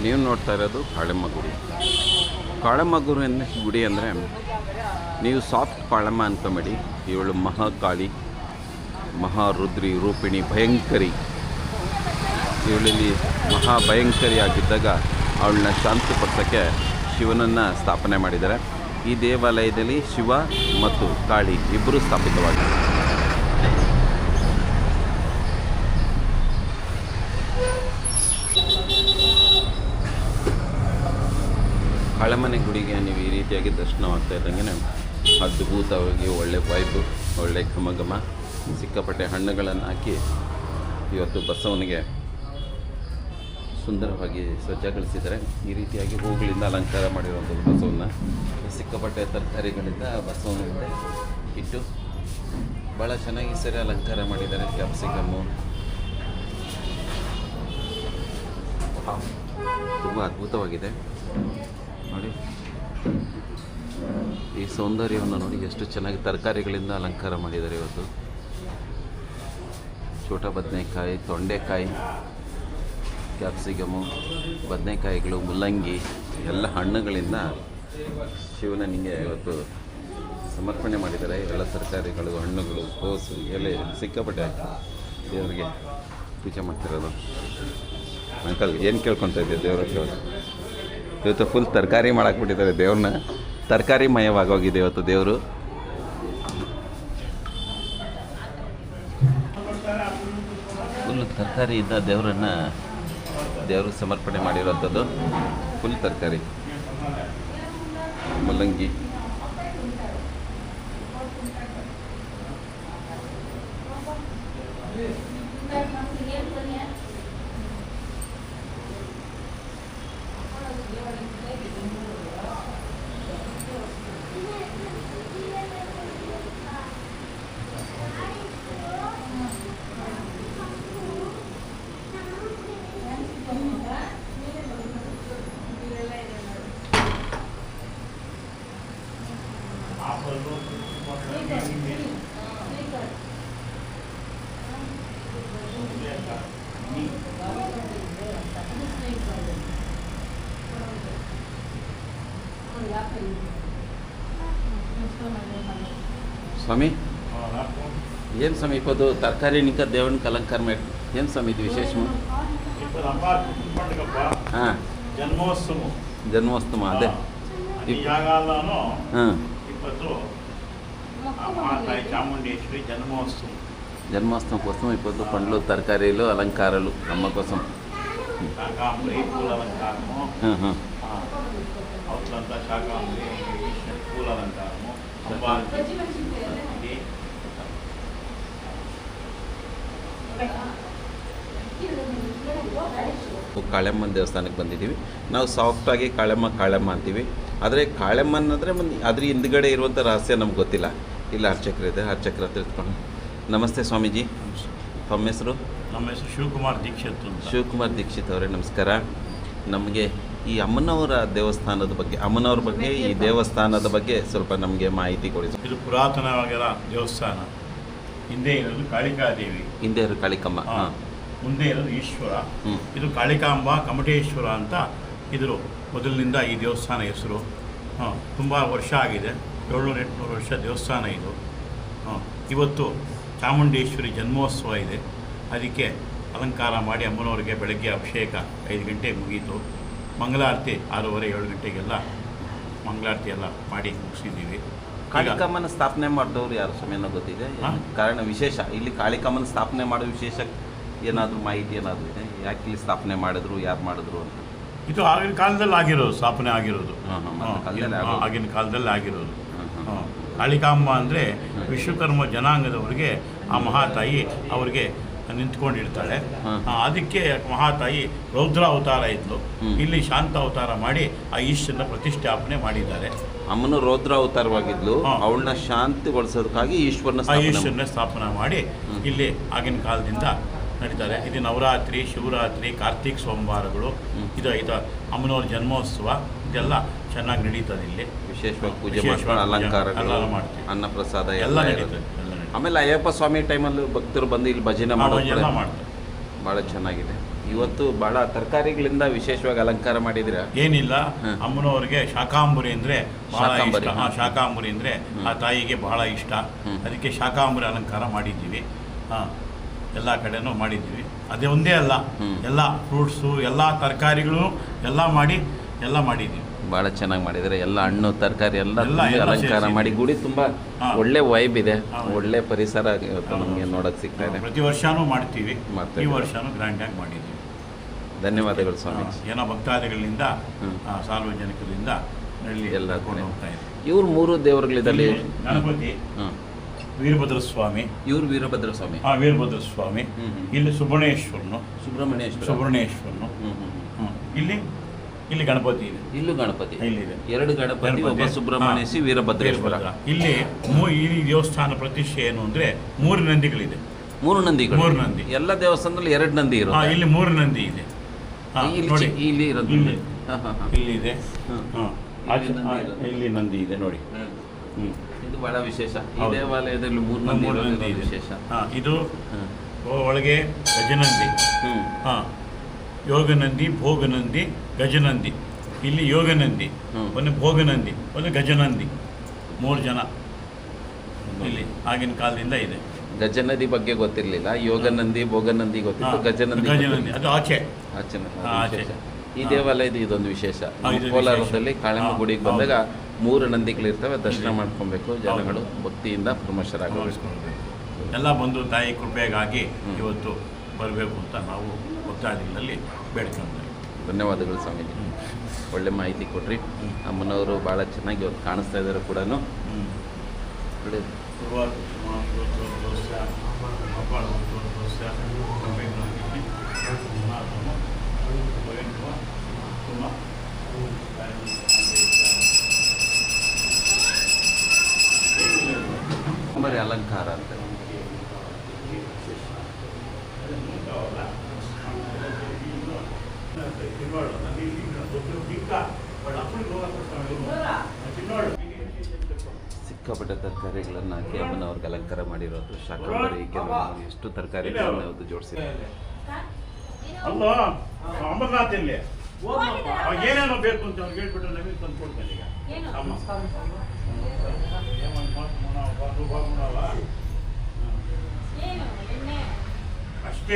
ನೀವು ನೋಡ್ತಾ ಇರೋದು ಕಾಳಮ್ಮ ಗುಡಿ. ಕಾಳಮ್ಮ ಗುಡಿ ಅಂದರೆ ನೀವು ಸಾಫ್ಟ್ ಕಾಳಮ್ಮ ಅಂದ್ಕೊಂಬೇಡಿ. ಇವಳು ಮಹಾಕಾಳಿ, ಮಹಾರುದ್ರಿ ರೂಪಿಣಿ, ಭಯಂಕರಿ. ಇವಳಲ್ಲಿ ಮಹಾಭಯಂಕರಿ ಆಗಿದ್ದಾಗ ಅವಳನ್ನ ಶಾಂತಿಪಡಿಸೋಕ್ಕೆ ಶಿವನನ್ನು ಸ್ಥಾಪನೆ ಮಾಡಿದ್ದಾರೆ. ಈ ದೇವಾಲಯದಲ್ಲಿ ಶಿವ ಮತ್ತು ಕಾಳಿ ಇಬ್ಬರು ಸ್ಥಾಪಿತವಾಗಿದ್ದಾರೆ. ಕಾಳಮ್ಮನೆ ಗುಡಿಗೆ ನೀವು ಈ ರೀತಿಯಾಗಿ ದರ್ಶನವಾಗ್ತಾ ಇದ್ದಂಗೆ ಅದ್ಭುತವಾಗಿ ಒಳ್ಳೆ ವೈಬು, ಒಳ್ಳೆ ಘಮ, ಸಿಕ್ಕಾಪಟ್ಟೆ ಹಣ್ಣುಗಳನ್ನು ಹಾಕಿ ಇವತ್ತು ಬಸವನಿಗೆ ಸುಂದರವಾಗಿ ಸಜ್ಜಗೊಳಿಸಿದ್ದಾರೆ. ಈ ರೀತಿಯಾಗಿ ಹೂಗಳಿಂದ ಅಲಂಕಾರ ಮಾಡಿರುವಂಥದ್ದು ಬಸವನ್ನ. ಸಿಕ್ಕಾಪಟ್ಟೆ ತರಕಾರಿಗಳಿಂದ ಬಸವನ ಮುಂದೆ ಇಟ್ಟು ಭಾಳ ಚೆನ್ನಾಗಿ ಸರಿ ಅಲಂಕಾರ ಮಾಡಿದ್ದಾರೆ. ಕ್ಯಾಪ್ಸಿಕಮ್ಮು ತುಂಬ ಅದ್ಭುತವಾಗಿದೆ ನೋಡಿ. ಈ ಸೌಂದರ್ಯವನ್ನು ನೋಡಿ, ಎಷ್ಟು ಚೆನ್ನಾಗಿ ತರಕಾರಿಗಳಿಂದ ಅಲಂಕಾರ ಮಾಡಿದ್ದಾರೆ. ಇವತ್ತು ಚೋಟ ಬದನೆಕಾಯಿ, ತೊಂಡೆಕಾಯಿ, ಕ್ಯಾಪ್ಸಿಕಮು, ಬದನೆಕಾಯಿಗಳು, ಮುಲ್ಲಂಗಿ ಎಲ್ಲ ಹಣ್ಣುಗಳಿಂದ ಶಿವನಿಗೆ ಇವತ್ತು ಸಮರ್ಪಣೆ ಮಾಡಿದ್ದಾರೆ. ಎಲ್ಲ ತರಕಾರಿಗಳು, ಹಣ್ಣುಗಳು, ಕೋಸು, ಎಲೆ ಸಿಕ್ಕಾಪಟ್ಟೆ ದೇವರಿಗೆ ಪೂಜೆ ಮಾಡ್ತಿರೋದು. ಅಂಕಲ್ ಏನು ಕೇಳ್ಕೊತಾ ಇದ್ದೆ ದೇವ್ರ ಹತ್ರ? ಇವತ್ತು ಫುಲ್ ತರಕಾರಿ ಮಾಡಾಕ್ಬಿಟ್ಟಿದ್ದಾರೆ ದೇವ್ರನ್ನ. ತರಕಾರಿ ಮಯವಾಗೋಗಿದೆ ಇವತ್ತು ದೇವರು. ಫುಲ್ ತರಕಾರಿಯಿಂದ ದೇವರು ಸಮರ್ಪಣೆ ಮಾಡಿರೋಂಥದ್ದು. ಫುಲ್ ತರಕಾರಿ, ಮುಲ್ಲಂಗಿ, ಸ್ವಾಮಿ ಏನು ಸ್ವಾಮಿ ಇಪ್ಪದು ತರಕಾರಿ ನಿಂಕ ದೇವನಿಗೆ ಅಲಂಕಾರ ಮಾಡಿ ಏನು ಸ್ವಾಮಿ ಇದು ವಿಶೇಷ? ಹಾಂ, ಜನ್ಮೋತ್ಸವ ಅದೇ ಹಾಂ, చాముండేశ్వరి జన్మోత్సవం కోసం ఇప్పుడు పండ్లు తరకారీలు అలంకారాలు అమ్మ కోసం పూల అలంకారము, అవతలంతా శాకాంబరి పూల అలంకారము, ಕಾಳಮ್ಮನ ದೇವಸ್ಥಾನಕ್ಕೆ ಬಂದಿದ್ದೀವಿ. ನಾವು ಸಾಫ್ಟಾಗಿ ಕಾಳಮ್ಮ ಅಂತೀವಿ. ಆದರೆ ಕಾಳಮ್ಮನ ಅಂದರೆ ಅದ್ರ ಹಿಂದ್ಗಡೆ ಇರುವಂಥ ರಹಸ್ಯ ನಮ್ಗೆ ಗೊತ್ತಿಲ್ಲ. ಇಲ್ಲ ಅರ್ಚಕರು ಇದೆ, ಅರ್ಚಕರ ಹತ್ರ ಇಟ್ಕೊಂಡು. ನಮಸ್ತೆ ಸ್ವಾಮೀಜಿ, ತಮ್ಮ ಹೆಸರು? ನಮ್ಮ ಹೆಸರು ಶಿವಕುಮಾರ್ ದೀಕ್ಷಿತ್ ಅವರೇ, ನಮಸ್ಕಾರ. ನಮಗೆ ಈ ಅಮ್ಮನವರ ದೇವಸ್ಥಾನದ ಬಗ್ಗೆ, ಅಮ್ಮನವ್ರ ಬಗ್ಗೆ, ಈ ದೇವಸ್ಥಾನದ ಬಗ್ಗೆ ಸ್ವಲ್ಪ ನಮಗೆ ಮಾಹಿತಿ ಕೊಡಿ. ಇದು ಪುರಾತನವಾಗಿರೋ ದೇವಸ್ಥಾನ. ಹಿಂದೆ ಇರೋದು ಕಾಳಿಕಾದೇವಿ, ಹಿಂದೆ ಇರೋದು ಕಾಳಿಕಮ್ಮ, ಮುಂದೆ ಇರೋದು ಈಶ್ವರ. ಇದು ಕಾಳಿಕಾಂಬ ಕಮಟೇಶ್ವರ ಅಂತ ಇದ್ರು ಮೊದಲಿನಿಂದ ಈ ದೇವಸ್ಥಾನ ಹೆಸರು. ತುಂಬ ವರ್ಷ ಆಗಿದೆ, 700-800 ವರ್ಷ ದೇವಸ್ಥಾನ ಇದು. ಇವತ್ತು ಚಾಮುಂಡೇಶ್ವರಿ ಜನ್ಮೋತ್ಸವ ಇದೆ. ಅದಕ್ಕೆ ಅಲಂಕಾರ ಮಾಡಿ ಅಮ್ಮನವ್ರಿಗೆ ಬೆಳಗ್ಗೆ ಅಭಿಷೇಕ 5 ಗಂಟೆಗೆ ಮುಗೀತು. ಮಂಗಳಾರತಿ 6:30-7 ಗಂಟೆಗೆಲ್ಲ ಮಂಗಳಾರತಿ ಎಲ್ಲ ಮಾಡಿ ಮುಗಿಸಿದ್ದೀವಿ. ಕಾಳಿಕಮ್ಮನ ಸ್ಥಾಪನೆ ಮಾಡಿದವರು ಯಾರು ಸ್ವಾಮಿ ಅನ್ನೋ ಗೊತ್ತಿದೆ? ಕಾರಣ ವಿಶೇಷ ಇಲ್ಲಿ ಕಾಳಿಕಮ್ಮನ ಸ್ಥಾಪನೆ ಮಾಡೋ ವಿಶೇಷ ಏನಾದರೂ ಮಾಹಿತಿ ಏನಾದರೂ ಇದೆ? ಯಾಕೆ ಇಲ್ಲಿ ಸ್ಥಾಪನೆ ಮಾಡಿದ್ರು, ಯಾರು ಮಾಡಿದ್ರು ಅಂತ? ಇದು ಆಗಿನ ಕಾಲದಲ್ಲಿ ಆಗಿರೋದು, ಸ್ಥಾಪನೆ ಆಗಿರೋದು ಆಗಿನ ಕಾಲದಲ್ಲಿ ಆಗಿರೋದು. ಕಾಳಿಕಾಂಬ ಅಂದರೆ ವಿಶ್ವಕರ್ಮ ಜನಾಂಗದವರಿಗೆ ಆ ಮಹಾತಾಯಿ ಅವರಿಗೆ ನಿಂತ್ಕೊಂಡಿರ್ತಾಳೆ. ಅದಕ್ಕೆ ಮಹಾತಾಯಿ ರೌದ್ರ ಅವತಾರ ಇದ್ಲು. ಇಲ್ಲಿ ಶಾಂತ ಅವತಾರ ಮಾಡಿ ಆ ಈಶ್ವರನ ಪ್ರತಿಷ್ಠಾಪನೆ ಮಾಡಿದ್ದಾರೆ. ಅಮ್ಮನು ರೌದ್ರ ಅವತಾರವಾಗಿದ್ಲು, ಅವಳನ್ನ ಶಾಂತಿಗೊಳಿಸೋದಕ್ಕಾಗಿ ಈಶ್ವರನ ಸ್ಥಾಪನೆ ಮಾಡಿ ಇಲ್ಲಿ ಆಗಿನ ಕಾಲದಿಂದ ನಡೀತಾರೆ. ಇದು ನವರಾತ್ರಿ, ಶಿವರಾತ್ರಿ, ಕಾರ್ತಿಕ್ ಸೋಮವಾರಗಳು, ಇದು ಅಮ್ಮನವ್ರ ಜನ್ಮೋತ್ಸವ, ಇದೆಲ್ಲ ಚೆನ್ನಾಗಿ ನಡೀತದೆ. ಇಲ್ಲಿ ವಿಶೇಷವಾಗಿ ಪೂಜೆ ಮಾಡ್ಕೊಂಡು ಅಲಂಕಾರಗಳು, ಅನ್ನ ಪ್ರಸಾದ ಎಲ್ಲ ನಡೀತದೆ. ಆಮೇಲೆ ಅಯ್ಯಪ್ಪ ಸ್ವಾಮಿ ಟೈಮಲ್ಲಿ ಭಕ್ತರು ಬಂದು ಇಲ್ಲಿ ಭಜನೆ ಮಾಡೋದು ಭಾಳ ಚೆನ್ನಾಗಿದೆ. ಈ ಇವತ್ತು ಭಾಳ ತರಕಾರಿಗಳಿಂದ ವಿಶೇಷವಾಗಿ ಅಲಂಕಾರ ಮಾಡಿದ್ದೀರಾ. ಏನಿಲ್ಲ, ಹ್ಮ್. ಅಮ್ಮನವ್ರಿಗೆ ಶಾಕಾಂಬರಿ ಅಂದರೆ ಬಹಳ ಶಾಕಾಂಬರಿ, ಇಷ್ಟ. ಶಾಕಾಂಬರಿ ಅಂದರೆ ಆ ತಾಯಿಗೆ ಬಹಳ ಇಷ್ಟ. ಹ್ಮ್. ಅದಕ್ಕೆ ಶಾಕಾಂಬರಿ ಅಲಂಕಾರ ಮಾಡಿದ್ದೀವಿ. ಎಲ್ಲ ಕಡೆನೂ ಮಾಡಿದ್ದೀವಿ. ಅದೇ ಒಂದೇ ಅಲ್ಲ, ಹ್ಮ್. ಎಲ್ಲ ಫ್ರೂಟ್ಸು, ಎಲ್ಲ ತರಕಾರಿಗಳು ಎಲ್ಲ ಮಾಡಿದ್ದೀವಿ. ಭಾಳ ಚೆನ್ನಾಗಿ ಮಾಡಿದ್ದಾರೆ. ಎಲ್ಲ ಹಣ್ಣು ತರಕಾರಿ ಎಲ್ಲ ಎಲ್ಲ ತುಂಬಿ ಅಲಂಕಾರ ಸೇರಿಸಿ. ಮಾಡಿ ಗುಡಿ ತುಂಬ ಹಾ. ಒಳ್ಳೆ ವೈಬ್ ಇದೆ. ಹೌದು. ಒಳ್ಳೆ ಪರಿಸರ ಇವತ್ತು ನಮಗೆ ನೋಡೋಕೆ ಸಿಗ್ತಾ ಇದೆ. ಪ್ರತಿ ವರ್ಷನೂ ಮಾಡ್ತೀವಿ. ಮಾಡ್ತಾ ಈ ಇದ್ದೀವಿ. ವರ್ಷನೂ ಗ್ರ್ಯಾಂಡಾಗಿ ಮಾಡಿದ್ದೀವಿ. ಧನ್ಯವಾದಗಳು ಸ್ವಾಮಿ. ಏನೋ ಭಕ್ತಾದಿಗಳಿಂದ ಹ್ಮ್. ಸಾರ್ವಜನಿಕರಿಂದ ನಳ್ಳಿ ಎಲ್ಲ ಕರ್ಕೊಂಡು ಹೋಗ್ತಾ ಇದೆ. ಇವ್ರು 3 ದೇವರುಗಳಿದಲ್ಲಿ ಗಣಪತಿ, ಹಾಂ, ವೀರಭದ್ರ ಸ್ವಾಮಿ, ಇವ್ರು ವೀರಭದ್ರ ಸ್ವಾಮಿ, ವೀರಭದ್ರ ಸ್ವಾಮಿ, ಹ್ಮ್. ಇಲ್ಲಿ ಸುಬ್ರಹ್ಮಣ್ಯೇಶ್ವರನು, ಸುಬ್ರಹ್ಮಣ್ಯೇಶ್ವರ. ಇಲ್ಲಿ ಗಣಪತಿ ಇದೆ. ಇಲ್ಲೂ ಗಣಪತಿ, ಇಲ್ಲಿದೆ 2 ಗಣಪತಿ, ಒಬ್ಬ ಸುಬ್ರಹ್ಮಣ್ಯಸಿ, ವೀರಭದ್ರೇಶ್ವರ. ಇಲ್ಲಿ ಈ ದೇವಸ್ಥಾನ ಪ್ರತಿಷ್ಠೆ ಏನು ಅಂದರೆ 3 ನಂದಿಗಳಿದೆ. 3 ನಂದಿಗಳು. 3 ನಂದಿ. ಎಲ್ಲ ದೇವಸ್ಥಾನದಲ್ಲಿ 2 ನಂದಿ ಇರುತ್ತೆ. ಇಲ್ಲಿ 3 ನಂದಿ ಇದೆ. ನೋಡಿ, ಇಲ್ಲಿ ಇರೋದು ಇಲ್ಲಿ ಹಾಂ ಹಾಂ ಹಾಂ. ಇಲ್ಲಿದೆ. ಹ್ಮ್. ಇಲ್ಲಿ ನಂದಿ ಇದೆ ನೋಡಿ. ಇದು ಬಹಳ ವಿಶೇಷ. ಈ ಹೌದು. ದೇವಾಲಯದಲ್ಲಿ 3 ಮೂರು ನಂದಿ ನಂದಿ ಇರೋದು ಇದೆ. ವಿಶೇಷ. ಇದು ಹ್ಮ್. ಒಳಗೆ ಗಜನಂದಿ, ಹ್ಮ್. ಯೋಗನಂದಿ, ಭೋಗನಂದಿ, ಗಜನಂದಿ. ಇಲ್ಲಿ ಯೋಗನಂದಿ, ಹ್ಮ್. ಒಂದು ಭೋಗನಂದಿ, ಒಂದು ಗಜನಂದಿ. 3 ಜನ ಇಲ್ಲಿ ಆಗಿನ ಕಾಲದಿಂದ ಇದೆ. ಗಜನದಿ ಬಗ್ಗೆ ಗೊತ್ತಿರಲಿಲ್ಲ. ಯೋಗನಂದಿ, ಭೋಗನಂದಿ ಗೊತ್ತಿತ್ತು. ಗಜನಂದಿ ಗಜನಂದಿ ಅದು ಆಚೆ. ಆಚೆ ಆಚೆ. ವಿಶೇಷ. ಈ ದೇವಾಲಯದ ಇದೊಂದು ವಿಶೇಷ. ಇದು ಕೋಲಾರದಲ್ಲಿ ವಿಶೇಷ. ಕಾಳಮ್ಮ ಗುಡಿಗೆ ಹೌದು. ಬಂದಾಗ 3 ನಂದಿಗಳಿರ್ತವೆ. ದರ್ಶನ ಮಾಡ್ಕೊಬೇಕು ಜನಗಳು, ಭಕ್ತಿಯಿಂದ ಪ್ರಮೋಷರಾಗಬೇಕು. ಎಲ್ಲ ಬಂದು ತಾಯಿ ಕೃಪೆಗಾಗಿ ಇವತ್ತು ಬರಬೇಕು ಅಂತ ನಾವು ಭಕ್ತಾದಿಗಳಲ್ಲಿ ಬೇಡ್ಕೊಂಡ್ವಿ. ಧನ್ಯವಾದಗಳು ಸ್ವಾಮೀಜಿ. ಒಳ್ಳೆ ಮಾಹಿತಿ ಕೊಟ್ರಿ. ಅಮ್ಮನವರು ಭಾಳ ಚೆನ್ನಾಗಿ ಇವತ್ತು ಕಾಣಿಸ್ತಾ ಇದ್ದಾರೆ ಕೂಡ. ಒಳ್ಳೆಯದು. ಬರೀ ಅಲಂಕಾರ ಅಂತ ಸಿಕ್ಕಾಪಟ್ಟೆ ತರಕಾರಿಗಳನ್ನು ಹಾಕಿ ಅಮ್ಮನವ್ರಿಗೆ ಅಲಂಕಾರ ಮಾಡಿರೋದು. ಶಾಕಾಂಬರಿ ಕೆಲವು ಎಷ್ಟು ತರಕಾರಿಗಳನ್ನು ಇವತ್ತು ಜೋಡಿಸಿದ್ದಾರೆ. ಅಲ್ಲ, ಅಮರನಾಥ್ ಇಲ್ಲಿ ಏನೇನೋ ಬೇಕು ಅಂತ ಅವ್ರು ಹೇಳ್ಬಿಟ್ರೆ ನಮಗೆ ತಂದು ಕೊಡ್ತಾನೆ ಈಗ. ಅಷ್ಟೇ.